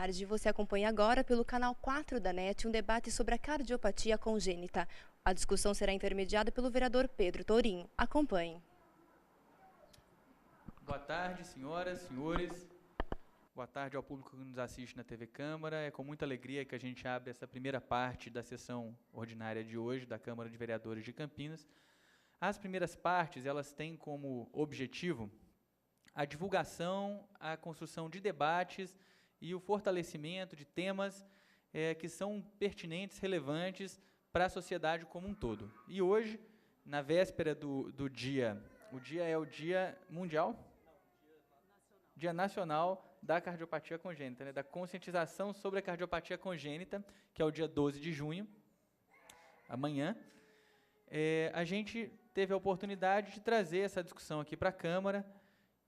tarde. Você acompanha agora pelo canal 4 da NET um debate sobre a cardiopatia congênita. A discussão será intermediada pelo vereador Pedro Tourinho. Acompanhe. Boa tarde, senhoras, senhores. Boa tarde ao público que nos assiste na TV Câmara. É com muita alegria que a gente abre essa primeira parte da sessão ordinária de hoje da Câmara de Vereadores de Campinas. As primeiras partes, elas têm como objetivo a divulgação, a construção de debates e o fortalecimento de temas que são pertinentes, relevantes para a sociedade como um todo. E hoje, na véspera do dia, o dia é o Dia Mundial? Dia Nacional da Cardiopatia Congênita, né? Da conscientização sobre a cardiopatia congênita, que é o dia 12 de junho, amanhã. A gente teve a oportunidade de trazer essa discussão aqui para a Câmara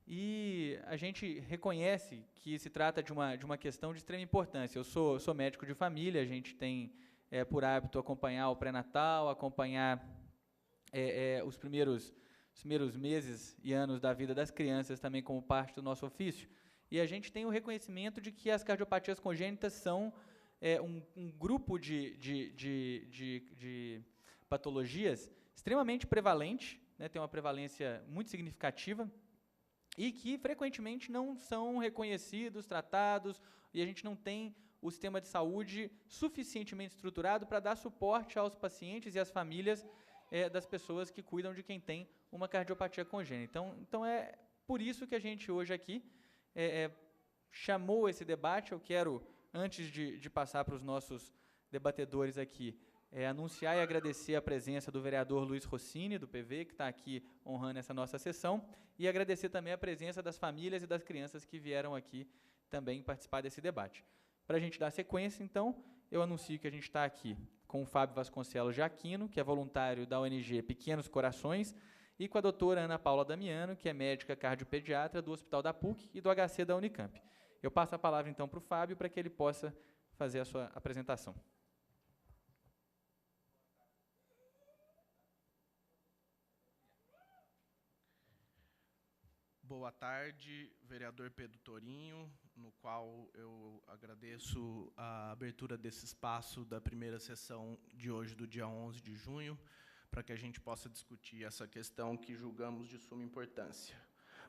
e a gente reconhece que se trata de uma questão de extrema importância. Eu sou médico de família, a gente tem por hábito acompanhar o pré-natal, acompanhar os primeiros meses e anos da vida das crianças também como parte do nosso ofício. E a gente tem o reconhecimento de que as cardiopatias congênitas são um grupo de patologias extremamente prevalente, né, tem uma prevalência muito significativa e que frequentemente não são reconhecidos, tratados, e a gente não tem o sistema de saúde suficientemente estruturado para dar suporte aos pacientes e às famílias das pessoas que cuidam de quem tem uma cardiopatia congênita. Então é por isso que a gente hoje aqui chamou esse debate. Eu quero, antes de passar para os nossos debatedores aqui, anunciar e agradecer a presença do vereador Luiz Rossini, do PV, que está aqui honrando essa nossa sessão, e agradecer também a presença das famílias e das crianças que vieram aqui também participar desse debate. Para a gente dar sequência, então, eu anuncio que a gente está aqui com o Fábio Vasconcelos de Aquino, que é voluntário da ONG Pequenos Corações, e com a doutora Ana Paula Damiano, que é médica cardiopediatra do Hospital da PUC e do HC da Unicamp. Eu passo a palavra, então, para o Fábio, para que ele possa fazer a sua apresentação. Boa tarde, vereador Pedro Tourinho, no qual eu agradeço a abertura desse espaço da primeira sessão de hoje, do dia 11 de junho, para que a gente possa discutir essa questão que julgamos de suma importância.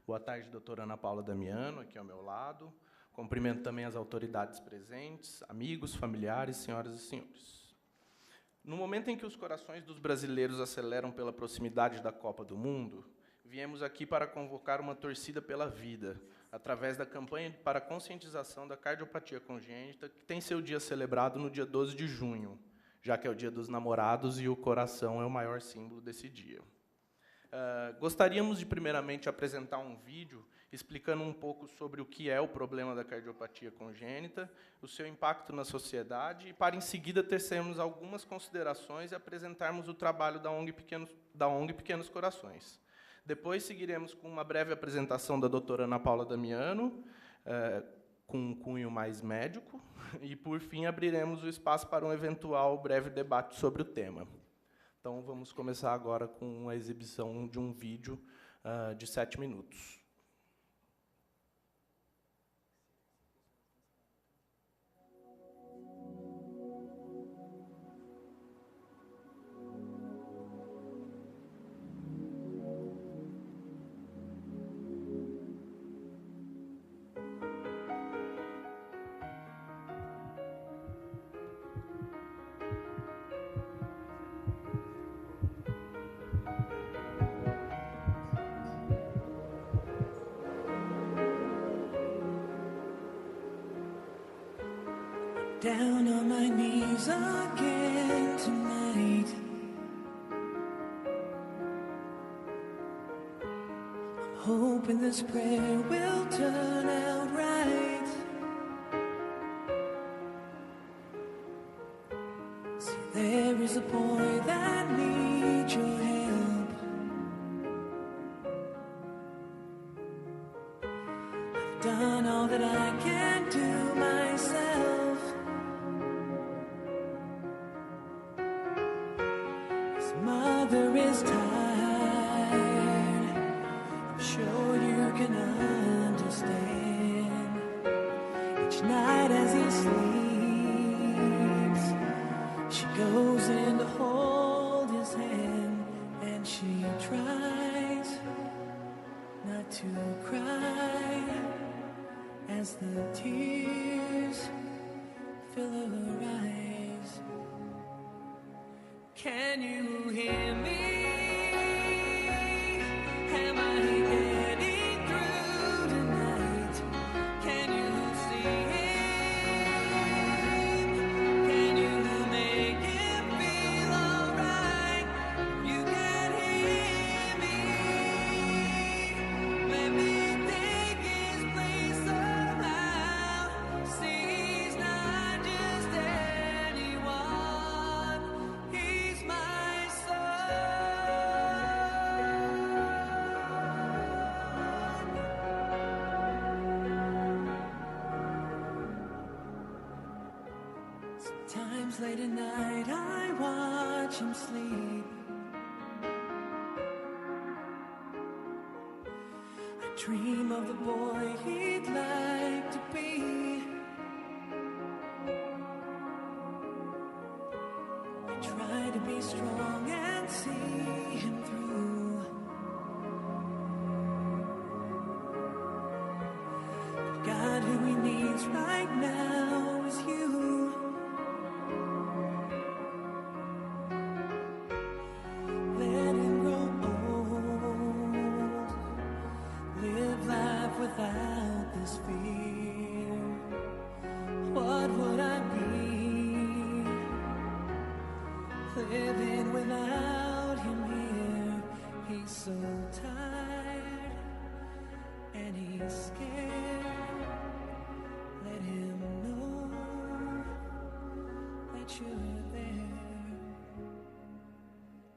Boa tarde, doutora Ana Paula Damiano, aqui ao meu lado. Cumprimento também as autoridades presentes, amigos, familiares, senhoras e senhores. No momento em que os corações dos brasileiros aceleram pela proximidade da Copa do Mundo, viemos aqui para convocar uma torcida pela vida, através da campanha para a conscientização da cardiopatia congênita, que tem seu dia celebrado no dia 12 de junho, já que é o dia dos namorados e o coração é o maior símbolo desse dia. Gostaríamos de, primeiramente, apresentar um vídeo explicando um pouco sobre o que é o problema da cardiopatia congênita, o seu impacto na sociedade, e, para, em seguida, tecermos algumas considerações e apresentarmos o trabalho da ONG Pequenos Corações. Depois seguiremos com uma breve apresentação da doutora Ana Paula Damiano, com um cunho mais médico, e, por fim, abriremos o espaço para um eventual breve debate sobre o tema. Então, vamos começar agora com a exibição de um vídeo de 7 minutos. Down on my knees again tonight. I'm hoping this prayer will turn out right. See, there is a boy that needs your help. I've done all that I can do myself. Mother is tired, I'm sure you can understand. Each night as he sleeps, she goes in to hold his hand, and she tries not to cry as the tears fill her eyes. Can you hear me? Am I getting through tonight? Can you see him? Can you make him feel alright? You can hear me. Let me take his place somehow. See, he's not just anyone. He's my son. Sometimes late at night I watch him sleep. I dream of the boy he'd like to be. I try to be strong and see him through. But God, who he needs right now is you. Let him grow old. Live life without this fear. What would I be? Living without him here. He's so tired and he's scared. Let him know that you're there.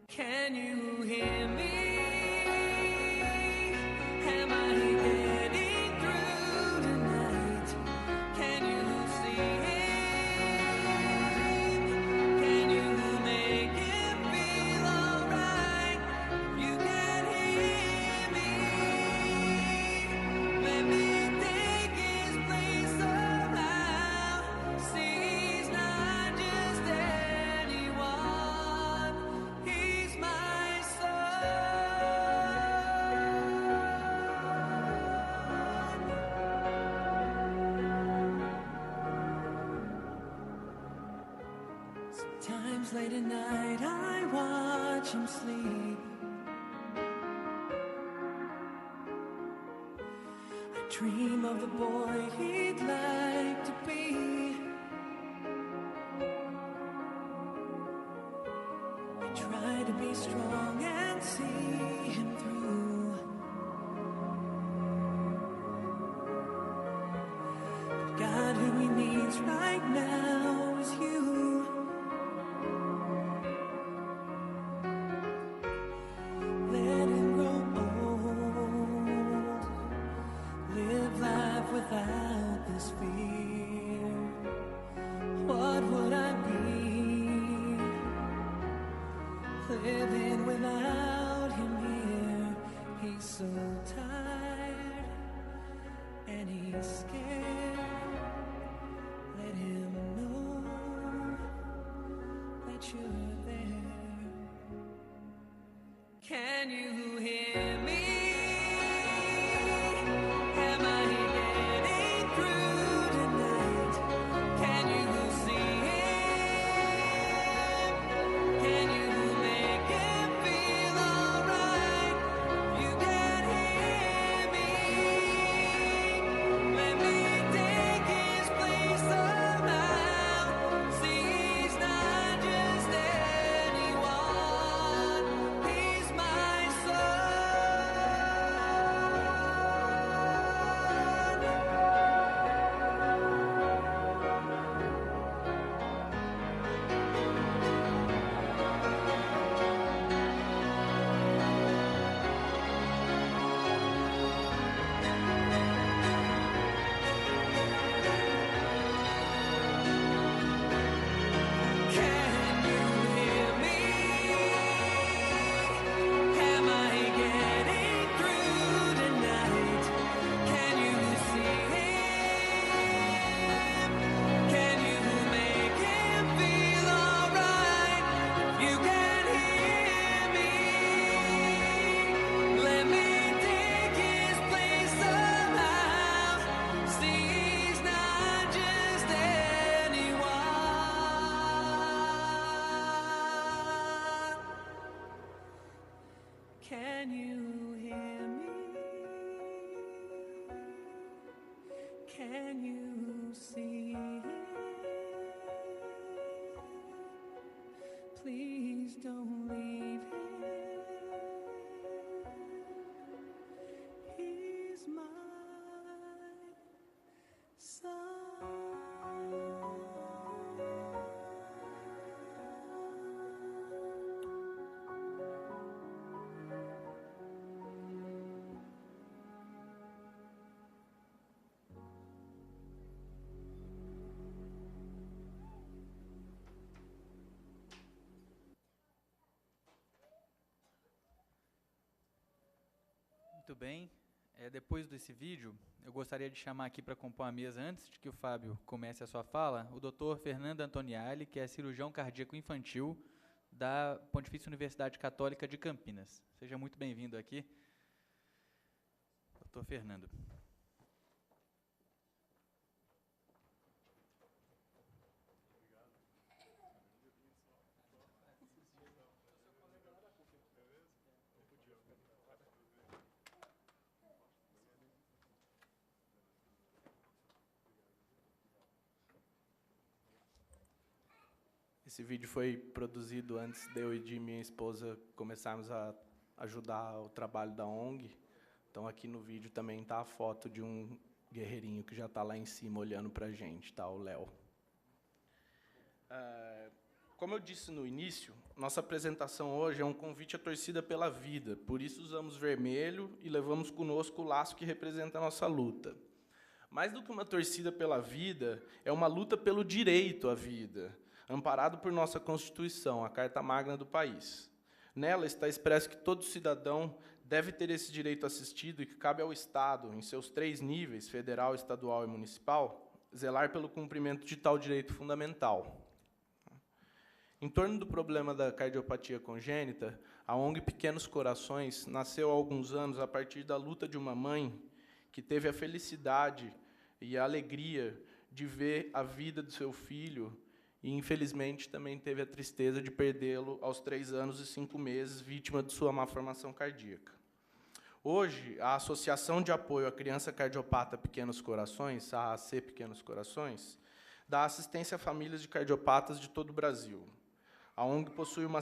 Can you hear me? Am I getting through tonight? Can you see him? Can you make him feel alright? You can hear me. Let me take his place somehow. See, he's not just anyone. He's my son. Sometimes late at night I watch him sleep. I dream of the boy he'd like to be. I try to be strong and see him through. But God, who he needs right now is you. Let him grow old. Live life without this fear. What would I be? Living without him here. He's so tired and he's scared. Let him know that you're there. Can you hear me? Am I getting through tonight? Can you see him? Can you make him feel alright? You can hear me. Let me take his place somehow. See, he's not just please don't leave him. He's my Muito bem. Depois desse vídeo, eu gostaria de chamar aqui para compor a mesa, antes de que o Fábio comece a sua fala, o Dr. Fernando Antoniali, que é cirurgião cardíaco infantil da Pontifícia Universidade Católica de Campinas. Seja muito bem-vindo aqui, Dr. Fernando. Esse vídeo foi produzido antes de eu e de minha esposa começarmos a ajudar o trabalho da ONG. Então, aqui no vídeo também está a foto de um guerreirinho que já está lá em cima olhando para a gente, tá? O Léo. Como eu disse no início, nossa apresentação hoje é um convite à torcida pela vida. Por isso, usamos vermelho e levamos conosco o laço que representa a nossa luta. Mais do que uma torcida pela vida, é uma luta pelo direito à vida, amparado por nossa Constituição, a Carta Magna do país. Nela está expresso que todo cidadão deve ter esse direito assistido e que cabe ao Estado, em seus 3 níveis, federal, estadual e municipal, zelar pelo cumprimento de tal direito fundamental. Em torno do problema da cardiopatia congênita, a ONG Pequenos Corações nasceu há alguns anos a partir da luta de uma mãe que teve a felicidade e a alegria de ver a vida do seu filho e, infelizmente, também teve a tristeza de perdê-lo aos 3 anos e 5 meses, vítima de sua malformação cardíaca. Hoje, a Associação de Apoio à Criança Cardiopata Pequenos Corações, a AAC Pequenos Corações, dá assistência a famílias de cardiopatas de todo o Brasil. A ONG possui uma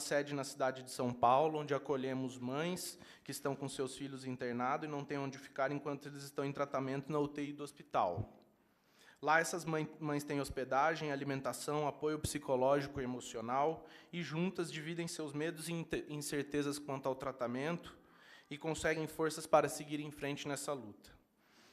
sede na cidade de São Paulo, onde acolhemos mães que estão com seus filhos internados e não têm onde ficar enquanto eles estão em tratamento na UTI do hospital. Lá, essas mães têm hospedagem, alimentação, apoio psicológico e emocional e, juntas, dividem seus medos e incertezas quanto ao tratamento e conseguem forças para seguir em frente nessa luta.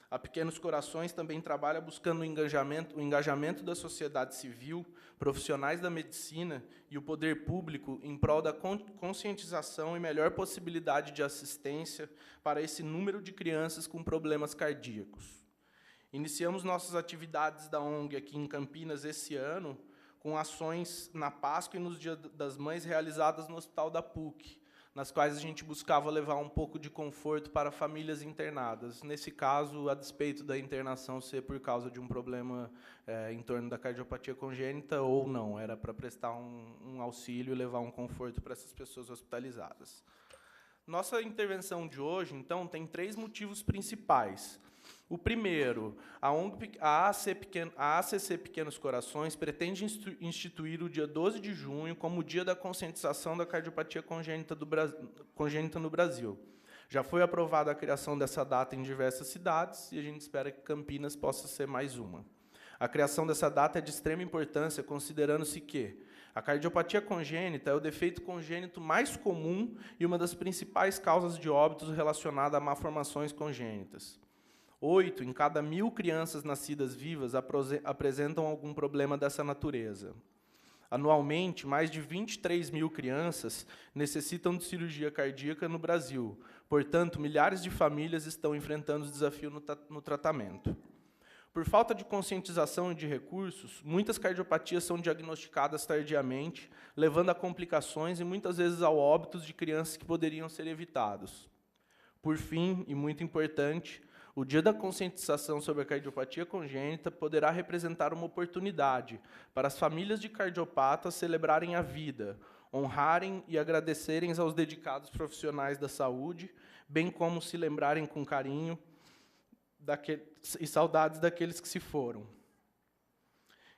A Pequenos Corações também trabalha buscando o engajamento da sociedade civil, profissionais da medicina e o poder público em prol da conscientização e melhor possibilidade de assistência para esse número de crianças com problemas cardíacos. Iniciamos nossas atividades da ONG aqui em Campinas esse ano, com ações na Páscoa e nos Dias das Mães realizadas no Hospital da PUC, nas quais a gente buscava levar um pouco de conforto para famílias internadas. Nesse caso, a despeito da internação ser por causa de um problema em torno da cardiopatia congênita ou não, era para prestar um auxílio e levar um conforto para essas pessoas hospitalizadas. Nossa intervenção de hoje, então, tem 3 motivos principais. O primeiro, a ACC Pequenos Corações pretende instituir o dia 12 de junho como o dia da conscientização da cardiopatia congênita no Brasil. Já foi aprovada a criação dessa data em diversas cidades e a gente espera que Campinas possa ser mais uma. A criação dessa data é de extrema importância, considerando-se que a cardiopatia congênita é o defeito congênito mais comum e uma das principais causas de óbitos relacionada a malformações congênitas. 8 em cada 1.000 crianças nascidas vivas apresentam algum problema dessa natureza. Anualmente, mais de 23.000 crianças necessitam de cirurgia cardíaca no Brasil. Portanto, milhares de famílias estão enfrentando o desafio no tratamento. Por falta de conscientização e de recursos, muitas cardiopatias são diagnosticadas tardiamente, levando a complicações e, muitas vezes, ao óbito de crianças que poderiam ser evitados. Por fim, e muito importante, o Dia da Conscientização sobre a Cardiopatia Congênita poderá representar uma oportunidade para as famílias de cardiopatas celebrarem a vida, honrarem e agradecerem aos dedicados profissionais da saúde, bem como se lembrarem com carinho e saudades daqueles que se foram.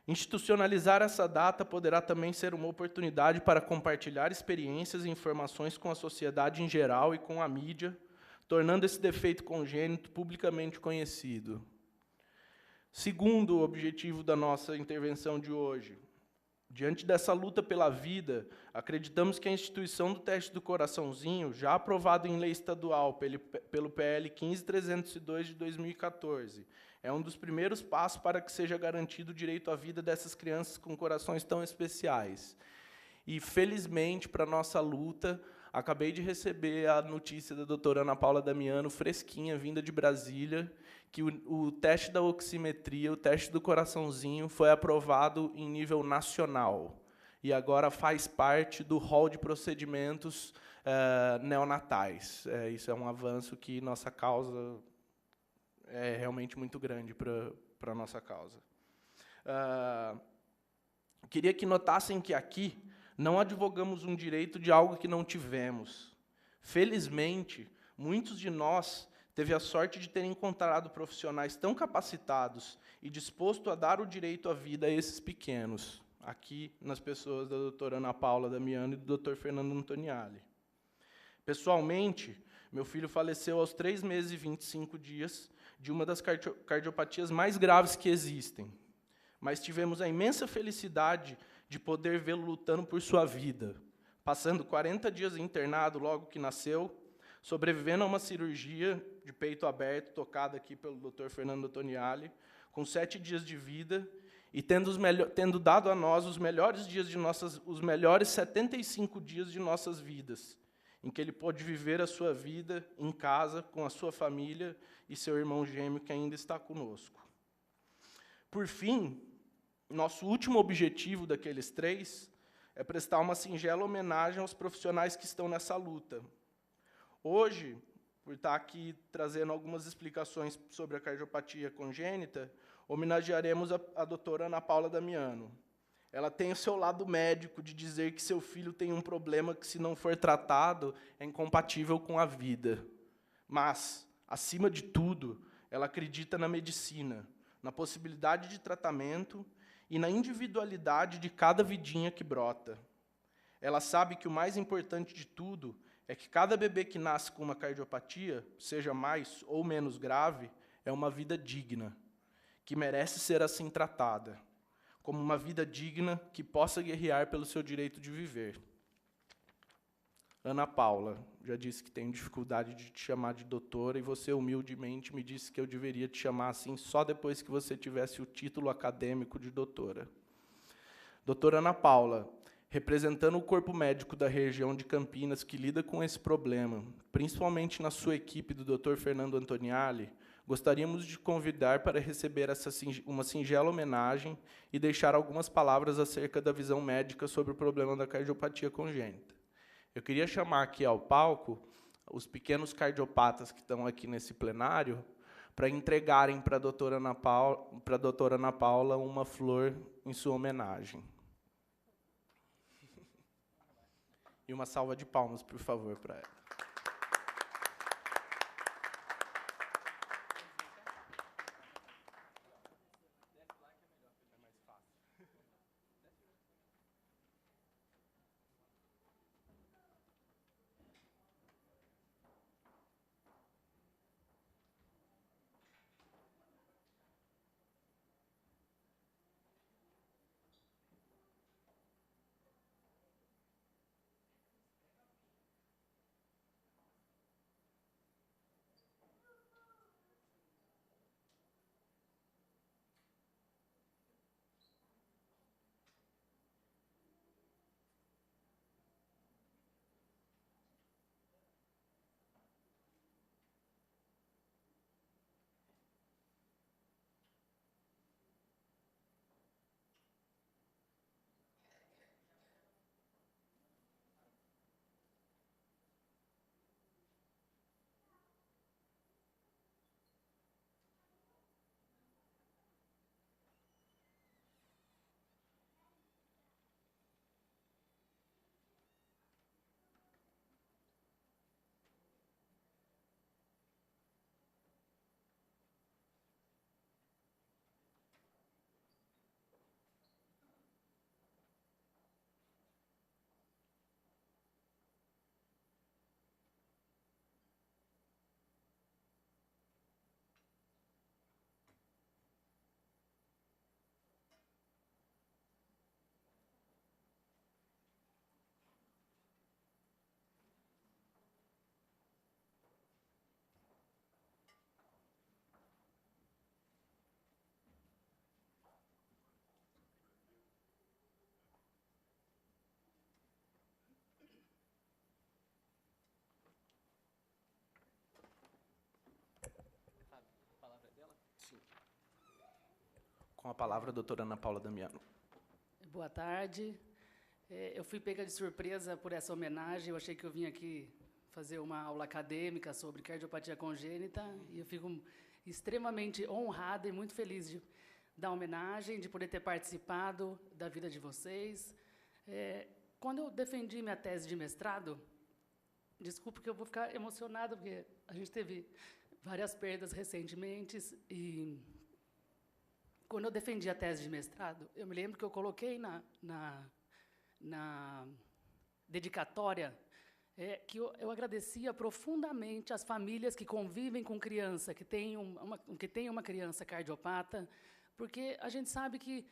Institucionalizar essa data poderá também ser uma oportunidade para compartilhar experiências e informações com a sociedade em geral e com a mídia, tornando esse defeito congênito publicamente conhecido. Segundo objetivo da nossa intervenção de hoje, diante dessa luta pela vida, acreditamos que a instituição do teste do coraçãozinho, já aprovado em lei estadual pelo PL 15302 de 2014, é um dos primeiros passos para que seja garantido o direito à vida dessas crianças com corações tão especiais. E, felizmente, para a nossa luta, acabei de receber a notícia da doutora Ana Paula Damiano, fresquinha, vinda de Brasília, que o teste da oximetria, o teste do coraçãozinho, foi aprovado em nível nacional. E agora faz parte do rol de procedimentos neonatais. Isso é um avanço que nossa causa é realmente muito grande para a nossa causa. Queria que notassem que aqui não advogamos um direito de algo que não tivemos. Felizmente, muitos de nós teve a sorte de ter encontrado profissionais tão capacitados e dispostos a dar o direito à vida a esses pequenos, aqui nas pessoas da doutora Ana Paula Damiano e do doutor Fernando Antoniali. Pessoalmente, meu filho faleceu aos 3 meses e 25 dias de uma das cardiopatias mais graves que existem, mas tivemos a imensa felicidade de poder vê-lo lutando por sua vida, passando 40 dias internado logo que nasceu, sobrevivendo a uma cirurgia de peito aberto, tocada aqui pelo Dr. Fernando Antoniali, com 7 dias de vida, e tendo dado a nós os melhores dias de os melhores 75 dias de nossas vidas, em que ele pôde viver a sua vida em casa, com a sua família e seu irmão gêmeo, que ainda está conosco. Por fim, nosso último objetivo daqueles 3 é prestar uma singela homenagem aos profissionais que estão nessa luta. Hoje, por estar aqui trazendo algumas explicações sobre a cardiopatia congênita, homenagearemos a doutora Ana Paula Damiano. Ela tem o seu lado médico de dizer que seu filho tem um problema que, se não for tratado, é incompatível com a vida. Mas, acima de tudo, ela acredita na medicina, na possibilidade de tratamento e na individualidade de cada vidinha que brota. Ela sabe que o mais importante de tudo é que cada bebê que nasce com uma cardiopatia, seja mais ou menos grave, é uma vida digna, que merece ser assim tratada, como uma vida digna que possa guerrear pelo seu direito de viver. Ana Paula, já disse que tenho dificuldade de te chamar de doutora, e você humildemente me disse que eu deveria te chamar assim só depois que você tivesse o título acadêmico de doutora. Doutora Ana Paula, representando o corpo médico da região de Campinas que lida com esse problema, principalmente na sua equipe do Dr. Fernando Antoniali, gostaríamos de convidar para receber uma singela homenagem e deixar algumas palavras acerca da visão médica sobre o problema da cardiopatia congênita. Eu queria chamar aqui ao palco os pequenos cardiopatas que estão aqui nesse plenário para entregarem para a doutora Ana Paula uma flor em sua homenagem. E uma salva de palmas, por favor, para ela. Com a palavra, a doutora Ana Paula Damiano. Boa tarde. Eu fui pega de surpresa por essa homenagem. Eu achei que eu vim aqui fazer uma aula acadêmica sobre cardiopatia congênita e eu fico extremamente honrada e muito feliz de dar homenagem, de poder ter participado da vida de vocês. Quando eu defendi minha tese de mestrado, desculpa que eu vou ficar emocionada, porque a gente teve várias perdas recentemente e quando eu defendi a tese de mestrado, eu me lembro que eu coloquei na dedicatória que eu agradecia profundamente as famílias que convivem com criança, que tem uma criança cardiopata, porque a gente sabe que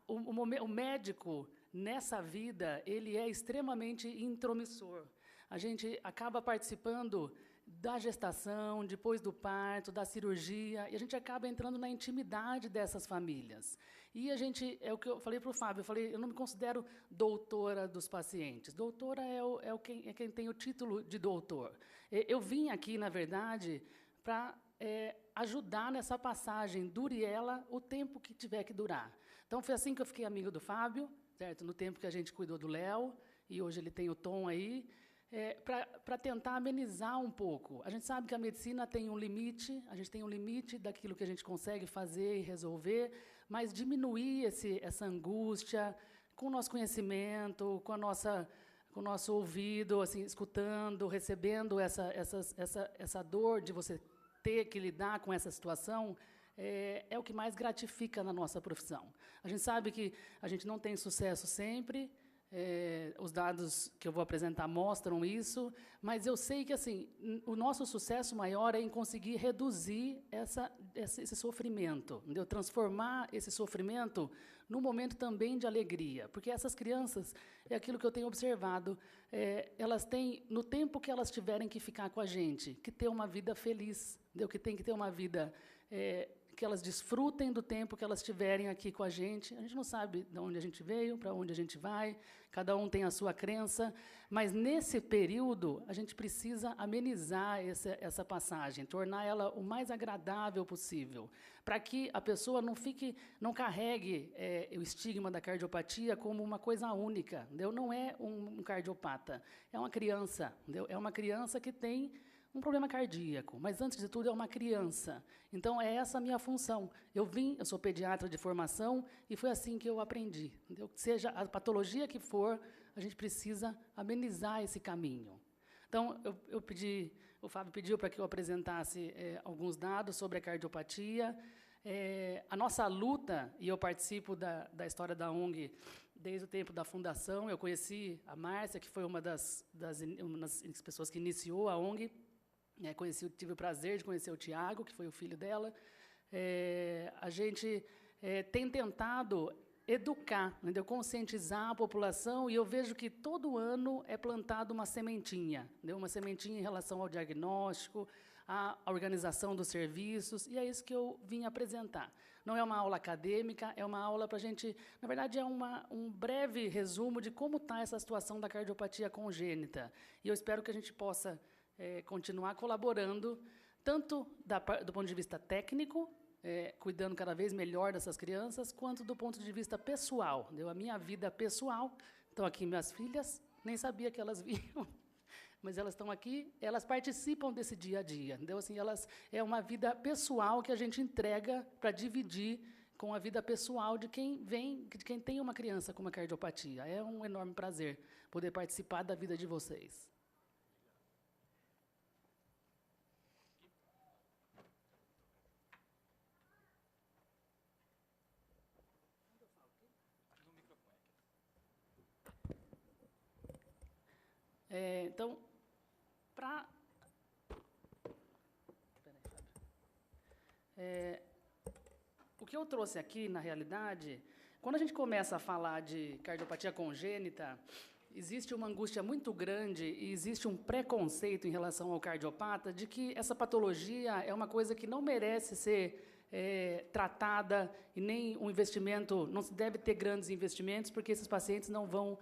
o médico, nessa vida, ele é extremamente intromissor. A gente acaba participando da gestação, depois do parto, da cirurgia, e a gente acaba entrando na intimidade dessas famílias. E a gente, é o que eu falei para o Fábio, eu não me considero doutora dos pacientes. Doutora é quem tem o título de doutor. Eu vim aqui, na verdade, para ajudar nessa passagem, dure ela o tempo que tiver que durar. Então, foi assim que eu fiquei amigo do Fábio, certo? No tempo que a gente cuidou do Léo, e hoje ele tem o Tom aí, para tentar amenizar um pouco. A gente sabe que a medicina tem um limite, a gente tem um limite daquilo que a gente consegue fazer e resolver, mas diminuir essa angústia com o nosso conhecimento, com o nosso ouvido, assim, escutando, recebendo essa dor de você ter que lidar com essa situação, é o que mais gratifica na nossa profissão. A gente sabe que a gente não tem sucesso sempre, os dados que eu vou apresentar mostram isso, mas eu sei que assim, o nosso sucesso maior é em conseguir reduzir esse sofrimento, entendeu? Transformar esse sofrimento num momento também de alegria, porque essas crianças, é aquilo que eu tenho observado, elas têm, no tempo que elas tiverem que ficar com a gente, que ter uma vida feliz, entendeu? Que tem que ter uma vida que elas desfrutem do tempo que elas tiverem aqui com a gente. A gente não sabe de onde a gente veio, para onde a gente vai, cada um tem a sua crença, mas, nesse período, a gente precisa amenizar essa passagem, tornar ela o mais agradável possível, para que a pessoa não carregue o estigma da cardiopatia como uma coisa única, entendeu? Não é um cardiopata, é uma criança, entendeu? É uma criança que tem um problema cardíaco, mas, antes de tudo, é uma criança. Então, é essa a minha função. Eu sou pediatra de formação, e foi assim que eu aprendi. Entendeu? Seja a patologia que for, a gente precisa amenizar esse caminho. Então, o Fábio pediu para que eu apresentasse alguns dados sobre a cardiopatia. A nossa luta, e eu participo da história da ONG desde o tempo da fundação. Eu conheci a Márcia, que foi uma das pessoas que iniciou a ONG. Tive o prazer de conhecer o Tiago, que foi o filho dela. A gente tem tentado educar, entendeu? Conscientizar a população, e eu vejo que todo ano é plantada uma sementinha, entendeu? Uma sementinha em relação ao diagnóstico, à organização dos serviços, e é isso que eu vim apresentar. Não é uma aula acadêmica, é uma aula para a gente... Na verdade, é um breve resumo de como está essa situação da cardiopatia congênita. E eu espero que a gente possa continuar colaborando, tanto do ponto de vista técnico, cuidando cada vez melhor dessas crianças, quanto do ponto de vista pessoal. A minha vida pessoal, estão aqui minhas filhas, nem sabia que elas vinham, mas elas estão aqui, elas participam desse dia a dia. Entendeu? Assim, é uma vida pessoal que a gente entrega para dividir com a vida pessoal de quem tem uma criança com uma cardiopatia. É um enorme prazer poder participar da vida de vocês. Então, o que eu trouxe aqui, na realidade, quando a gente começa a falar de cardiopatia congênita, existe uma angústia muito grande e existe um preconceito em relação ao cardiopata de que essa patologia é uma coisa que não merece ser tratada, e nem um investimento, não se deve ter grandes investimentos, porque esses pacientes não vão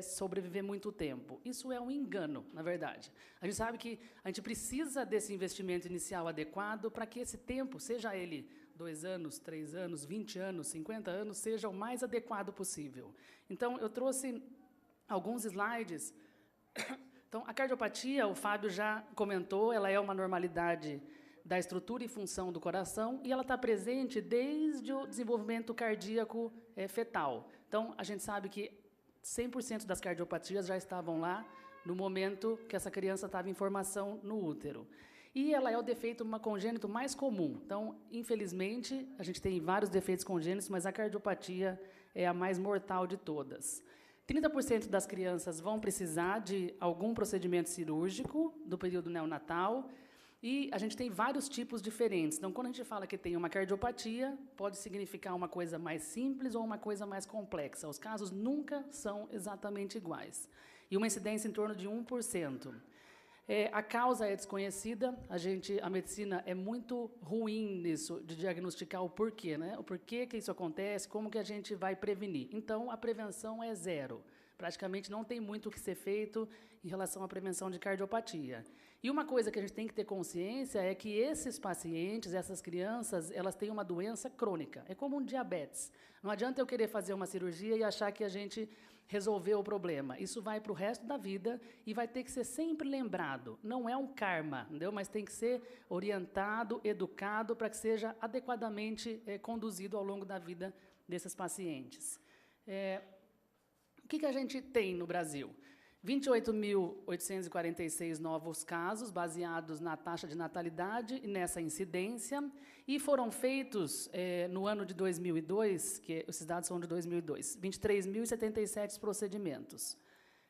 sobreviver muito tempo. Isso é um engano, na verdade. A gente sabe que a gente precisa desse investimento inicial adequado para que esse tempo, seja ele 2 anos, 3 anos, 20 anos, 50 anos, seja o mais adequado possível. Então, eu trouxe alguns slides. Então, a cardiopatia, o Fábio já comentou, ela é uma normalidade da estrutura e função do coração, e ela está presente desde o desenvolvimento cardíaco fetal. Então, a gente sabe que 100% das cardiopatias já estavam lá no momento que essa criança estava em formação no útero. E ela é o defeito congênito mais comum. Então, infelizmente, a gente tem vários defeitos congênitos, mas a cardiopatia é a mais mortal de todas. 30% das crianças vão precisar de algum procedimento cirúrgico do período neonatal, e a gente tem vários tipos diferentes. Então, quando a gente fala que tem uma cardiopatia, pode significar uma coisa mais simples ou uma coisa mais complexa. Os casos nunca são exatamente iguais. E uma incidência em torno de 1%. A causa é desconhecida, a medicina é muito ruim nisso, de diagnosticar o porquê, né? O porquê que isso acontece, como que a gente vai prevenir. Então, a prevenção é zero. Praticamente não tem muito o que ser feito em relação à prevenção de cardiopatia. E uma coisa que a gente tem que ter consciência é que esses pacientes, essas crianças, elas têm uma doença crônica. É como um diabetes. Não adianta eu querer fazer uma cirurgia e achar que a gente resolveu o problema. Isso vai para o resto da vida e vai ter que ser sempre lembrado. Não é um karma, entendeu? Mas tem que ser orientado, educado, para que seja adequadamente conduzido ao longo da vida desses pacientes. O que a gente tem no Brasil? 28.846 novos casos, baseados na taxa de natalidade e nessa incidência, e foram feitos, no ano de 2002, que esses dados são de 2002, 23.077 procedimentos.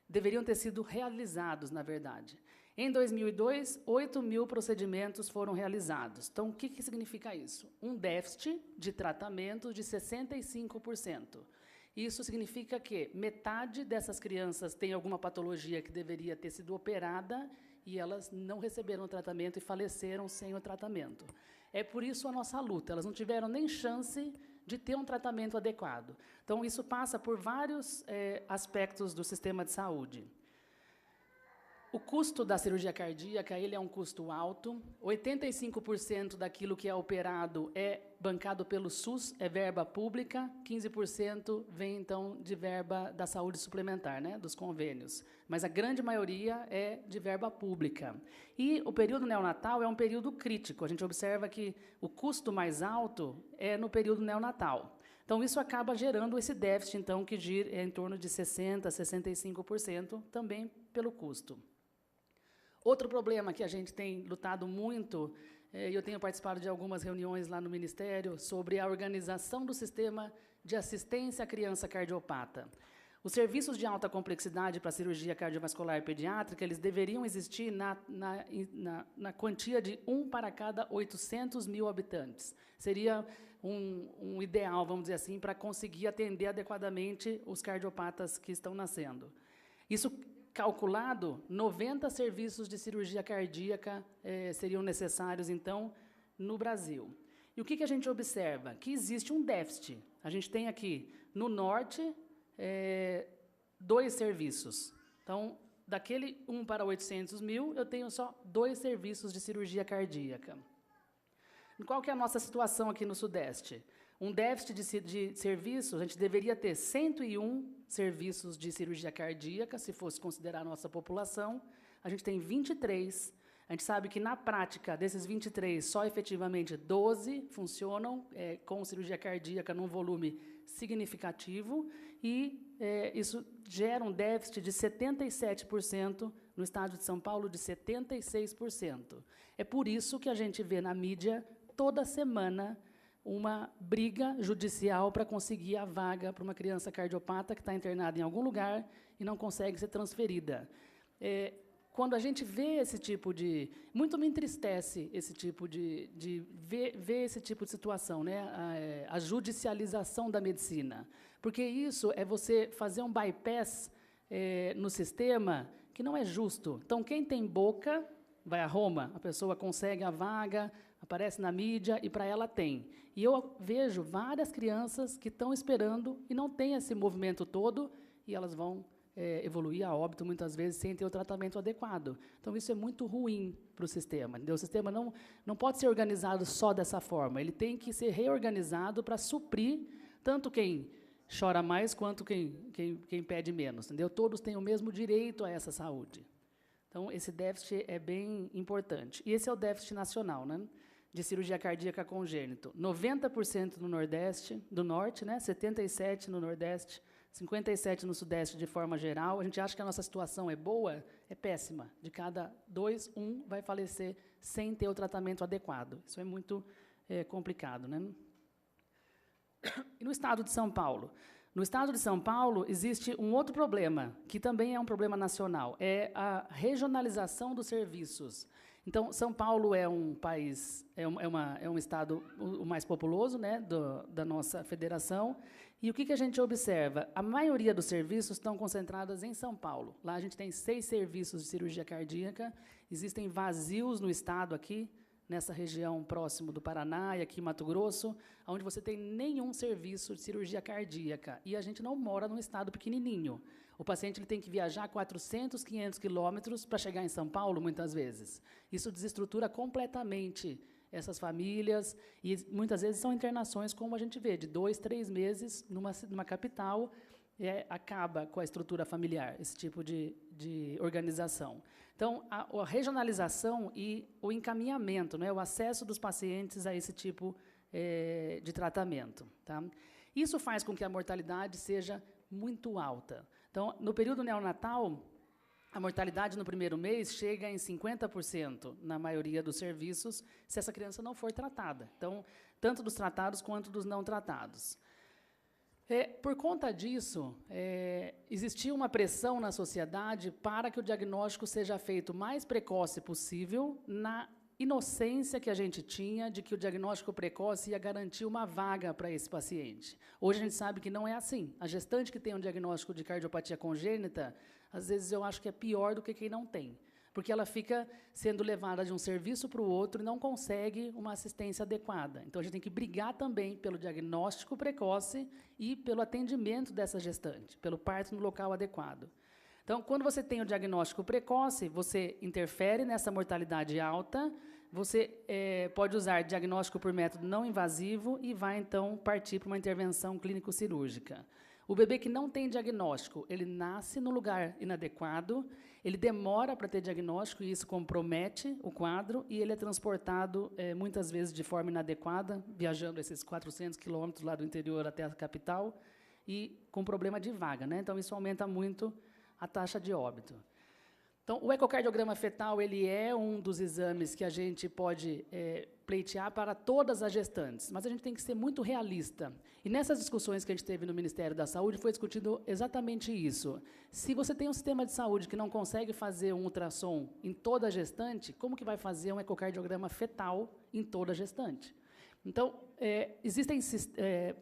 Deveriam ter sido realizados, na verdade. Em 2002, 8.000 procedimentos foram realizados. Então, o que significa isso? Um déficit de tratamento de 65%. Isso significa que metade dessas crianças tem alguma patologia que deveria ter sido operada e elas não receberam o tratamento e faleceram sem o tratamento. É por isso a nossa luta. Elas não tiveram nem chance de ter um tratamento adequado. Então, isso passa por vários aspectos do sistema de saúde. O custo da cirurgia cardíaca, ele é um custo alto. 85% daquilo que é operado é bancado pelo SUS, é verba pública. 15% vem, então, de verba da saúde suplementar, né, dos convênios. Mas a grande maioria é de verba pública. E o período neonatal é um período crítico. A gente observa que o custo mais alto é no período neonatal. Então, isso acaba gerando esse déficit, então, que gira em torno de 60% a 65%, também pelo custo. Outro problema que a gente tem lutado muito, e eu tenho participado de algumas reuniões lá no Ministério, sobre a organização do sistema de assistência à criança cardiopata. Os serviços de alta complexidade para cirurgia cardiovascular pediátrica, eles deveriam existir na quantia de 1 para cada 800 mil habitantes. Seria um ideal, vamos dizer assim, para conseguir atender adequadamente os cardiopatas que estão nascendo. Isso calculado, 90 serviços de cirurgia cardíaca seriam necessários, então, no Brasil. E o que a gente observa? Que existe um déficit. A gente tem aqui, no norte, 2 serviços. Então, daquele 1 para 800 mil, eu tenho só 2 serviços de cirurgia cardíaca. Qual que é a nossa situação aqui no Sudeste? Um déficit de serviços, a gente deveria ter 101 serviços de cirurgia cardíaca, se fosse considerar a nossa população. A gente tem 23. A gente sabe que, na prática, desses 23, só efetivamente 12 funcionam com cirurgia cardíaca num volume significativo, e isso gera um déficit de 77%, no estado de São Paulo, de 76%. É por isso que a gente vê na mídia, toda semana, uma briga judicial para conseguir a vaga para uma criança cardiopata que está internada em algum lugar e não consegue ser transferida. Quando a gente vê esse tipo de... Muito me entristece esse tipo de ver esse tipo de situação, né? A judicialização da medicina. Porque isso é você fazer um bypass no sistema que não é justo. Então, quem tem boca vai a Roma, a pessoa consegue a vaga, aparece na mídia e para ela tem. E eu vejo várias crianças que estão esperando e não tem esse movimento todo, e elas vão evoluir a óbito, muitas vezes, sem ter o tratamento adequado. Então, isso é muito ruim para o sistema. Entendeu? O sistema não pode ser organizado só dessa forma. Ele tem que ser reorganizado para suprir tanto quem chora mais quanto quem pede menos. Entendeu? Todos têm o mesmo direito a essa saúde. Então, esse déficit é bem importante. E esse é o déficit nacional, né, de cirurgia cardíaca congênito. 90% no Nordeste, do Norte, né, 77% no Nordeste, 57% no Sudeste de forma geral. A gente acha que a nossa situação é boa, é péssima. De cada 2, 1 vai falecer sem ter o tratamento adequado. Isso é muito complicado, né? E no estado de São Paulo? No estado de São Paulo, existe um outro problema, que também é um problema nacional, é a regionalização dos serviços. Então, São Paulo é um país, é um estado o mais populoso, né, da nossa federação. E o que a gente observa? A maioria dos serviços estão concentrados em São Paulo. Lá a gente tem 6 serviços de cirurgia cardíaca, existem vazios no estado aqui, nessa região próximo do Paraná e aqui em Mato Grosso, onde você tem nenhum serviço de cirurgia cardíaca. E a gente não mora num estado pequenininho. O paciente ele tem que viajar 400, 500 quilômetros para chegar em São Paulo, muitas vezes. Isso desestrutura completamente essas famílias, e muitas vezes são internações, como a gente vê, de 2, 3 meses numa capital, acaba com a estrutura familiar, esse tipo de organização. Então, a regionalização e o encaminhamento, né, o acesso dos pacientes a esse tipo de tratamento. Tá? Isso faz com que a mortalidade seja muito alta. Então, no período neonatal, a mortalidade no primeiro mês chega em 50% na maioria dos serviços, se essa criança não for tratada. Então, tanto dos tratados quanto dos não tratados. Por conta disso, existia uma pressão na sociedade para que o diagnóstico seja feito o mais precoce possível, na inocência que a gente tinha de que o diagnóstico precoce ia garantir uma vaga para esse paciente. Hoje a gente sabe que não é assim. A gestante que tem um diagnóstico de cardiopatia congênita, às vezes eu acho que é pior do que quem não tem, porque ela fica sendo levada de um serviço para o outro e não consegue uma assistência adequada. Então, a gente tem que brigar também pelo diagnóstico precoce e pelo atendimento dessa gestante, pelo parto no local adequado. Então, quando você tem o diagnóstico precoce, você interfere nessa mortalidade alta, você pode usar diagnóstico por método não invasivo e vai, então, partir para uma intervenção clínico-cirúrgica. O bebê que não tem diagnóstico, ele nasce no lugar inadequado, ele demora para ter diagnóstico e isso compromete o quadro e ele é transportado, muitas vezes, de forma inadequada, viajando esses 400 quilômetros lá do interior até a capital e com problema de vaga, né? Então, isso aumenta muito a taxa de óbito. Então, o ecocardiograma fetal ele é um dos exames que a gente pode pleitear para todas as gestantes, mas a gente tem que ser muito realista. E nessas discussões que a gente teve no Ministério da Saúde, foi discutido exatamente isso. Se você tem um sistema de saúde que não consegue fazer um ultrassom em toda a gestante, como que vai fazer um ecocardiograma fetal em toda a gestante? Então, existem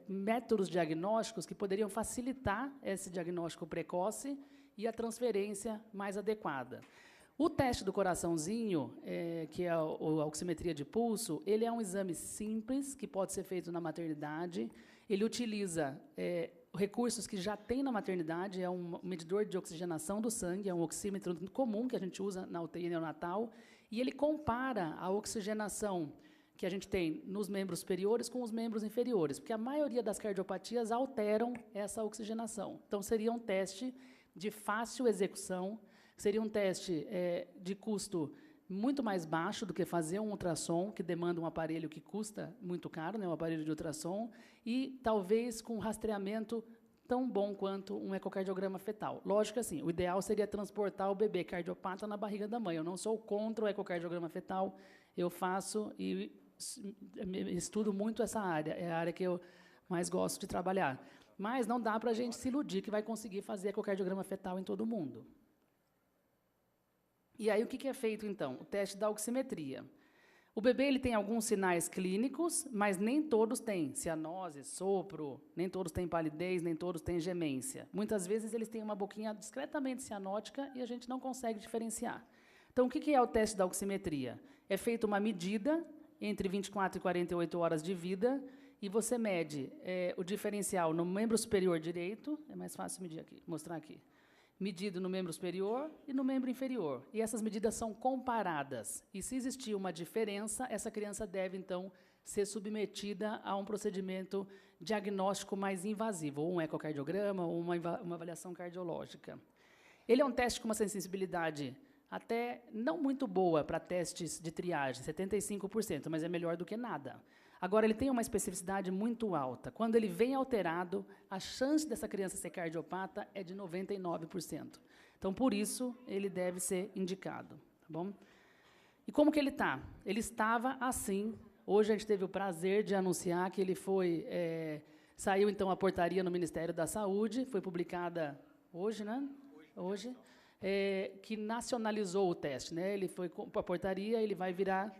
métodos diagnósticos que poderiam facilitar esse diagnóstico precoce e a transferência mais adequada. O teste do coraçãozinho, que é a oximetria de pulso, ele é um exame simples, que pode ser feito na maternidade. Ele utiliza recursos que já tem na maternidade, é um medidor de oxigenação do sangue, é um oxímetro comum que a gente usa na UTI neonatal, e ele compara a oxigenação que a gente tem nos membros superiores com os membros inferiores, porque a maioria das cardiopatias alteram essa oxigenação. Então, seria um teste de fácil execução, seria um teste de custo muito mais baixo do que fazer um ultrassom, que demanda um aparelho que custa muito caro, né, um aparelho de ultrassom, e talvez com rastreamento tão bom quanto um ecocardiograma fetal. Lógico que assim, o ideal seria transportar o bebê cardiopata na barriga da mãe. Eu não sou contra o ecocardiograma fetal, eu faço e estudo muito essa área, é a área que eu mais gosto de trabalhar. Mas não dá para a gente se iludir que vai conseguir fazer ecocardiograma fetal em todo mundo. E aí, o que é feito, então? O teste da oximetria. O bebê ele tem alguns sinais clínicos, mas nem todos têm cianose, sopro, nem todos têm palidez, nem todos têm gemência. Muitas vezes, eles têm uma boquinha discretamente cianótica e a gente não consegue diferenciar. Então, o que é o teste da oximetria? É feita uma medida entre 24 e 48 horas de vida, e você mede o diferencial no membro superior direito, é mais fácil medir aqui, mostrar aqui, medido no membro superior e no membro inferior. E essas medidas são comparadas. E se existir uma diferença, essa criança deve, então, ser submetida a um procedimento diagnóstico mais invasivo, ou um ecocardiograma, ou uma avaliação cardiológica. Ele é um teste com uma sensibilidade até não muito boa para testes de triagem, 75%, mas é melhor do que nada. Agora, ele tem uma especificidade muito alta. Quando ele vem alterado, a chance dessa criança ser cardiopata é de 99%. Então, por isso, ele deve ser indicado. Tá bom? E como que ele está? Ele estava assim. Hoje, a gente teve o prazer de anunciar que ele foi... saiu, então, a portaria no Ministério da Saúde, foi publicada hoje, né? Hoje. Que nacionalizou o teste. Né? Ele foi para a portaria, ele vai virar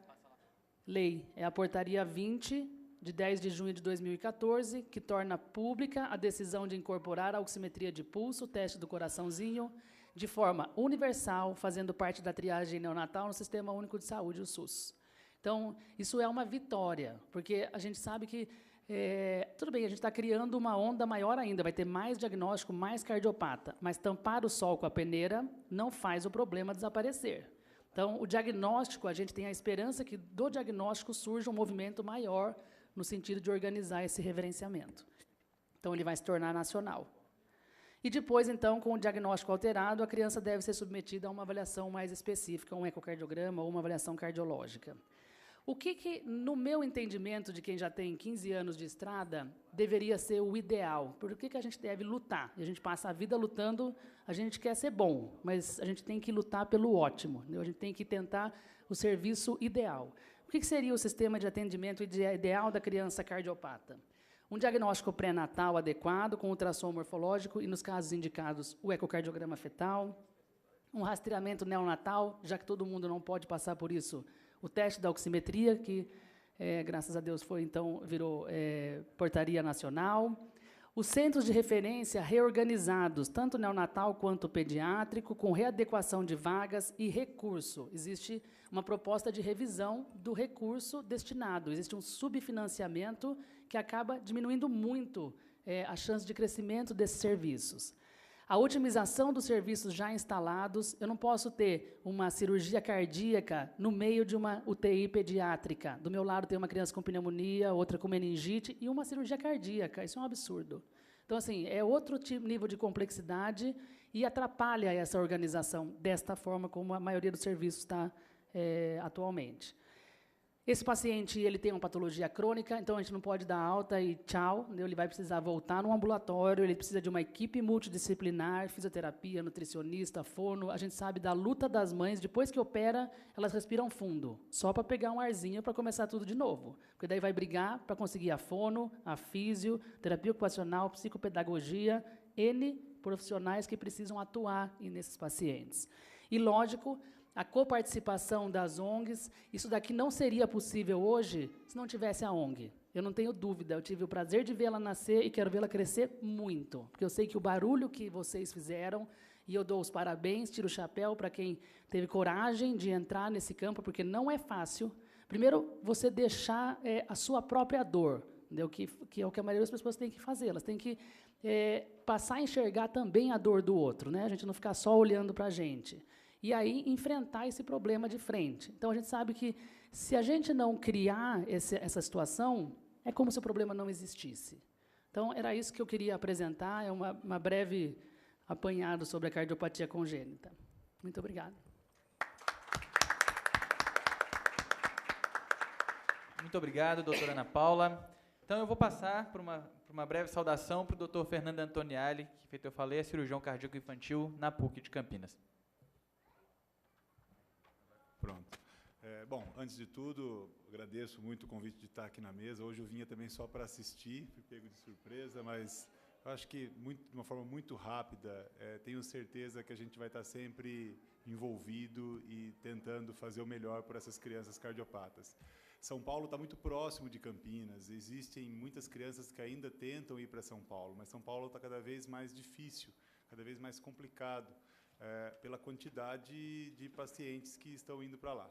lei. É a portaria 20, de 10 de junho de 2014, que torna pública a decisão de incorporar a oximetria de pulso, o teste do coraçãozinho, de forma universal, fazendo parte da triagem neonatal no Sistema Único de Saúde, o SUS. Então, isso é uma vitória, porque a gente sabe que, tudo bem, a gente está criando uma onda maior ainda, vai ter mais diagnóstico, mais cardiopata, mas tampar o sol com a peneira não faz o problema desaparecer. Então, o diagnóstico, a gente tem a esperança que do diagnóstico surja um movimento maior no sentido de organizar esse reverenciamento. Então, ele vai se tornar nacional. E depois, então, com o diagnóstico alterado, a criança deve ser submetida a uma avaliação mais específica, um ecocardiograma ou uma avaliação cardiológica. O que, no meu entendimento, de quem já tem 15 anos de estrada, deveria ser o ideal? Por que a gente deve lutar? E a gente passa a vida lutando, a gente quer ser bom, mas a gente tem que lutar pelo ótimo, né? A gente tem que tentar o serviço ideal. O que seria o sistema de atendimento ideal da criança cardiopata? Um diagnóstico pré-natal adequado, com ultrassom morfológico e, nos casos indicados, o ecocardiograma fetal. Um rastreamento neonatal, já que todo mundo não pode passar por isso, o teste da oximetria, que, graças a Deus, virou portaria nacional. Os centros de referência reorganizados, tanto neonatal quanto pediátrico, com readequação de vagas e recurso. Existe uma proposta de revisão do recurso destinado. Existe um subfinanciamento que acaba diminuindo muito a chance de crescimento desses serviços. A otimização dos serviços já instalados. Eu não posso ter uma cirurgia cardíaca no meio de uma UTI pediátrica. Do meu lado tem uma criança com pneumonia, outra com meningite e uma cirurgia cardíaca. Isso é um absurdo. Então, assim, é outro nível de complexidade e atrapalha essa organização desta forma como a maioria dos serviços está atualmente. Esse paciente ele tem uma patologia crônica, então a gente não pode dar alta e tchau. Ele vai precisar voltar no ambulatório, ele precisa de uma equipe multidisciplinar, fisioterapia, nutricionista, fono. A gente sabe da luta das mães, depois que opera, elas respiram fundo, só para pegar um arzinho para começar tudo de novo. Porque daí vai brigar para conseguir a fono, a físio, terapia ocupacional, psicopedagogia, N profissionais que precisam atuar nesses pacientes. E, lógico, a coparticipação das ONGs, isso daqui não seria possível hoje se não tivesse a ONG. Eu não tenho dúvida, eu tive o prazer de vê-la nascer e quero vê-la crescer muito, porque eu sei que o barulho que vocês fizeram, e eu dou os parabéns, tiro o chapéu para quem teve coragem de entrar nesse campo, porque não é fácil. Primeiro, você deixar a sua própria dor, entendeu? Que é o que a maioria das pessoas tem que fazer, elas têm que passar a enxergar também a dor do outro, né? A gente não ficar só olhando para a gente. E aí enfrentar esse problema de frente. Então, a gente sabe que, se a gente não criar essa situação, é como se o problema não existisse. Então, era isso que eu queria apresentar, é uma breve apanhado sobre a cardiopatia congênita. Muito obrigada. Muito obrigado, doutora Ana Paula. Então, eu vou passar por uma breve saudação para o doutor Fernando Antoniali, que, feito eu falei, é cirurgião cardíaco infantil na PUC de Campinas. Pronto. Bom, antes de tudo, agradeço muito o convite de estar aqui na mesa. Hoje eu vinha também só para assistir, fui pego de surpresa, mas eu acho que de uma forma muito rápida, tenho certeza que a gente vai estar sempre envolvido e tentando fazer o melhor por essas crianças cardiopatas. São Paulo está muito próximo de Campinas, existem muitas crianças que ainda tentam ir para São Paulo, mas São Paulo está cada vez mais difícil, cada vez mais complicado, pela quantidade de pacientes que estão indo para lá.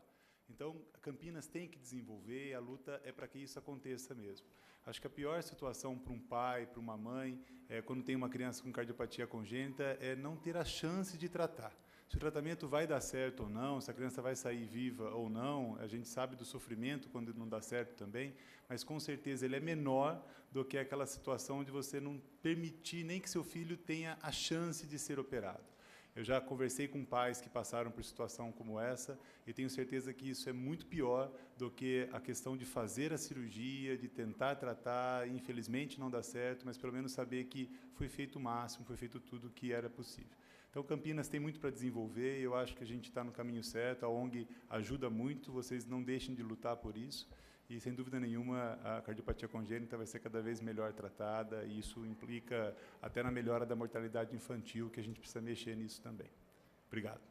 Então, Campinas tem que desenvolver, e a luta é para que isso aconteça mesmo. Acho que a pior situação para um pai, para uma mãe, quando tem uma criança com cardiopatia congênita, é não ter a chance de tratar. Se o tratamento vai dar certo ou não, se a criança vai sair viva ou não, a gente sabe do sofrimento quando não dá certo também, mas com certeza ele é menor do que aquela situação de você não permitir nem que seu filho tenha a chance de ser operado. Eu já conversei com pais que passaram por situação como essa e tenho certeza que isso é muito pior do que a questão de fazer a cirurgia, de tentar tratar, infelizmente não dá certo, mas pelo menos saber que foi feito o máximo, foi feito tudo o que era possível. Então, Campinas tem muito para desenvolver, eu acho que a gente está no caminho certo, a ONG ajuda muito, vocês não deixem de lutar por isso, e, sem dúvida nenhuma, a cardiopatia congênita vai ser cada vez melhor tratada, e isso implica até na melhora da mortalidade infantil, que a gente precisa mexer nisso também. Obrigado.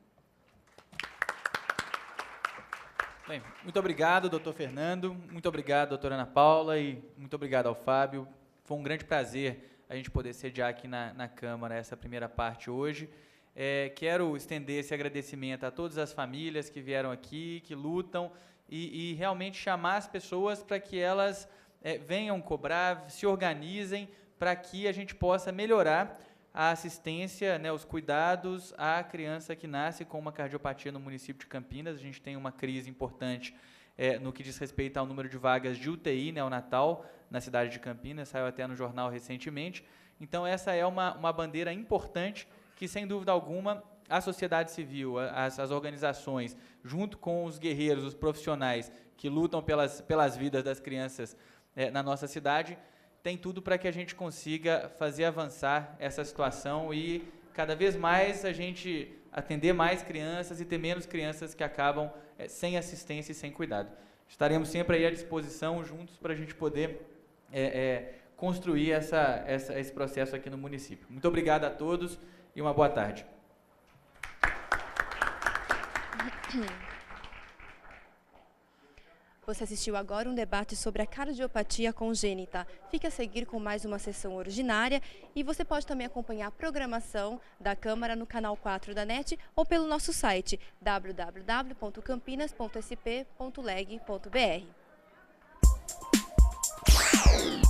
Bem, muito obrigado, doutor Fernando, muito obrigado, doutora Ana Paula, e muito obrigado ao Fábio. Foi um grande prazer a gente poder sediar aqui na Câmara essa primeira parte hoje. Quero estender esse agradecimento a todas as famílias que vieram aqui, que lutam, e realmente chamar as pessoas para que elas venham cobrar, se organizem, para que a gente possa melhorar a assistência, né, os cuidados à criança que nasce com uma cardiopatia no município de Campinas. A gente tem uma crise importante no que diz respeito ao número de vagas de UTI neonatal na cidade de Campinas, saiu até no jornal recentemente. Então, essa é uma bandeira importante que, sem dúvida alguma, a sociedade civil, as organizações, junto com os guerreiros, os profissionais que lutam pelas vidas das crianças na nossa cidade, tem tudo para que a gente consiga fazer avançar essa situação e, cada vez mais, a gente atender mais crianças e ter menos crianças que acabam sem assistência e sem cuidado. Estaremos sempre aí à disposição, juntos, para a gente poder construir esse processo aqui no município. Muito obrigado a todos e uma boa tarde. Você assistiu agora um debate sobre a cardiopatia congênita. Fique a seguir com mais uma sessão ordinária e você pode também acompanhar a programação da Câmara no canal 4 da NET ou pelo nosso site www.campinas.sp.leg.br.